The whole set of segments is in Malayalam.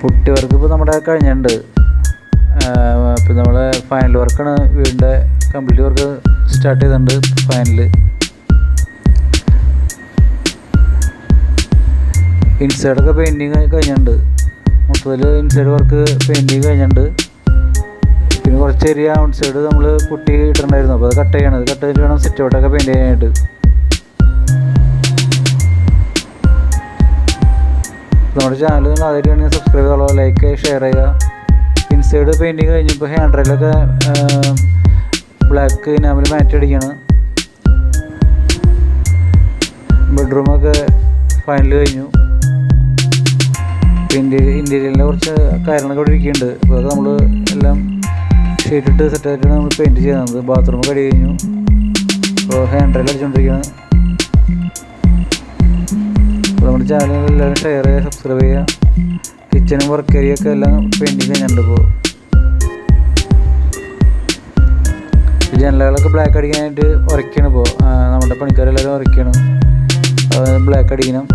പുട്ടി വർക്ക് ഇപ്പോൾ നമ്മുടെ കഴിഞ്ഞിട്ടുണ്ട്. ഇപ്പോൾ നമ്മൾ ഫൈനൽ വർക്കാണ്, വീടിൻ്റെ കംപ്ലീറ്റ് വർക്ക് സ്റ്റാർട്ട് ചെയ്തിട്ടുണ്ട്. ഫൈനൽ ഇൻസൈഡൊക്കെ പെയിൻറ്റിങ് കഴിഞ്ഞിട്ടുണ്ട്. മൊത്തത്തിൽ ഇൻസൈഡ് വർക്ക് പെയിൻറ്റിങ് കഴിഞ്ഞിട്ടുണ്ട്. പിന്നെ കുറച്ച് ഏരിയ ഔട്ട് സൈഡ് നമ്മൾ പുട്ടി ഇട്ടിട്ടുണ്ടായിരുന്നു. അപ്പോൾ അത് കട്ട് ചെയ്യണം. അത് കട്ട് ചെയ്തിട്ട് വേണം സെറ്റ് ഔട്ടൊക്കെ പെയിൻറ്റ് ചെയ്യാനായിട്ട്. നമ്മുടെ ചാനൽ നിങ്ങൾ ആദ്യമായിട്ടാണെങ്കിൽ സബ്സ്ക്രൈബ് ചെയ്യുക, ലൈക്ക് ഷെയർ ചെയ്യുക. ഇൻസൈഡ് പെയിൻറ്റിങ് കഴിഞ്ഞപ്പോൾ ഹാൻഡ് റെയിലൊക്കെ ബ്ലാക്ക് ഇനാമിൽ മാറ്റ് അടിക്കുകയാണ്. ബെഡ്റൂമൊക്കെ ഫൈനൽ കഴിഞ്ഞു. ഇൻറ്റീരിയലിൻ്റെ കുറച്ച് കാര്യങ്ങളൊക്കെ ഇവിടെ ഇരിക്കുന്നുണ്ട്. അപ്പോൾ അത് നമ്മൾ എല്ലാം ഷീറ്റിട്ട് സെറ്റായിട്ടാണ് നമ്മൾ പെയിൻറ്റ് ചെയ്യുന്നത്. ബാത്റൂമൊക്കെ അടി കഴിഞ്ഞു. അപ്പോൾ ഹാൻഡ് റെയിൽ അടിച്ചുകൊണ്ടിരിക്കുകയാണ്. അപ്പോൾ നമ്മുടെ ചാനൽ എല്ലാവരും ഷെയർ ചെയ്യുക, സബ്സ്ക്രൈബ് ചെയ്യുക. കിച്ചനും വർക്ക് ഏരിയയൊക്കെ എല്ലാം പെയിൻറ്റിങ് കഴിഞ്ഞിട്ടുണ്ട്. ഇപ്പോൾ ജനലുകളൊക്കെ ബ്ലാക്ക് അടിക്കാനായിട്ട് ഉരയ്ക്കണം. ഇപ്പോൾ നമ്മുടെ പണിക്കാരെല്ലാവരും ഉരയ്ക്കണം, ബ്ലാക്ക് അടിക്കണം.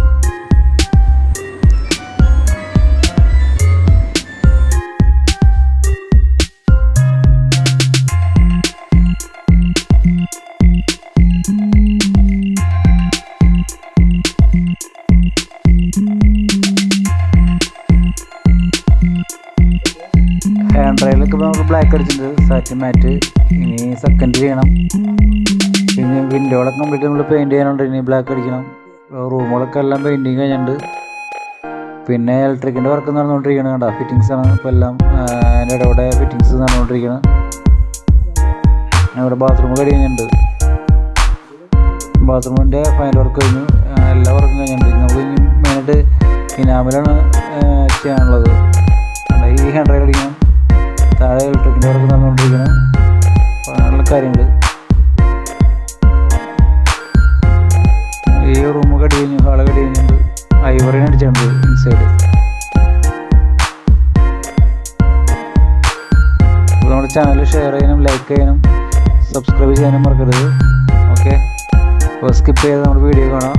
ഹാൻഡ് റെയിലൊക്കെ ഇപ്പോൾ നമുക്ക് ബ്ലാക്ക് അടിച്ചിട്ടുണ്ട്, സാറ്റിൻ മാറ്റ്. ഇനി സെക്കൻഡ് ചെയ്യണം. പിന്നെ വിൻഡോകളൊക്കെ കംപ്ലീറ്റ് നമ്മൾ പെയിൻറ്റ് ചെയ്യാനുണ്ട്. ഇനി ബ്ലാക്ക് അടിക്കണം. റൂമുകളൊക്കെ എല്ലാം പെയിൻറ്റിങ് കഴിഞ്ഞിട്ടുണ്ട്. പിന്നെ ഇലക്ട്രിക്കിൻ്റെ വർക്ക് നടന്നുകൊണ്ടിരിക്കുകയാണ്. കണ്ടോ, ഫിറ്റിങ്സാണ് ഇപ്പോൾ എല്ലാം. അതിൻ്റെ ഇടവിടെ ഫിറ്റിങ്സ് നടന്നുകൊണ്ടിരിക്കുകയാണ്. ഇവിടെ ബാത്റൂം കഴിഞ്ഞിട്ടുണ്ട്. ബാത്റൂമിൻ്റെ ഫൈനൽ വർക്ക് കഴിഞ്ഞു. എല്ലാ വർക്കും കഴിഞ്ഞിട്ടുണ്ട്. നമുക്ക് ഇനി മെയിനായിട്ട് ഇനാമിലാണ് ചെയ്യാനുള്ളത്. ഈ ഹാൻഡ് റെയിൽ അടിക്കണം. താഴെ ഇലക്ട്രിക്കിൻ്റെ വർക്ക് നടന്നുകൊണ്ടിരിക്കണം. അങ്ങനെയുള്ള കാര്യങ്ങൾ. ഈ റൂമൊക്കെ അടി കഴിഞ്ഞു, ഹാളൊക്കെ അടി കഴിഞ്ഞിട്ടുണ്ട്. ഐവറിന് അടിച്ചിട്ടുണ്ട് ഇൻസൈഡ്. അപ്പോൾ നമ്മുടെ ചാനൽ ഷെയർ ചെയ്യാനും ലൈക്ക് ചെയ്യാനും സബ്സ്ക്രൈബ് ചെയ്യാനും മറക്കരുത്. ഓക്കെ, അപ്പോൾ സ്കിപ്പ് ചെയ്ത് നമ്മുടെ വീഡിയോ കാണാം.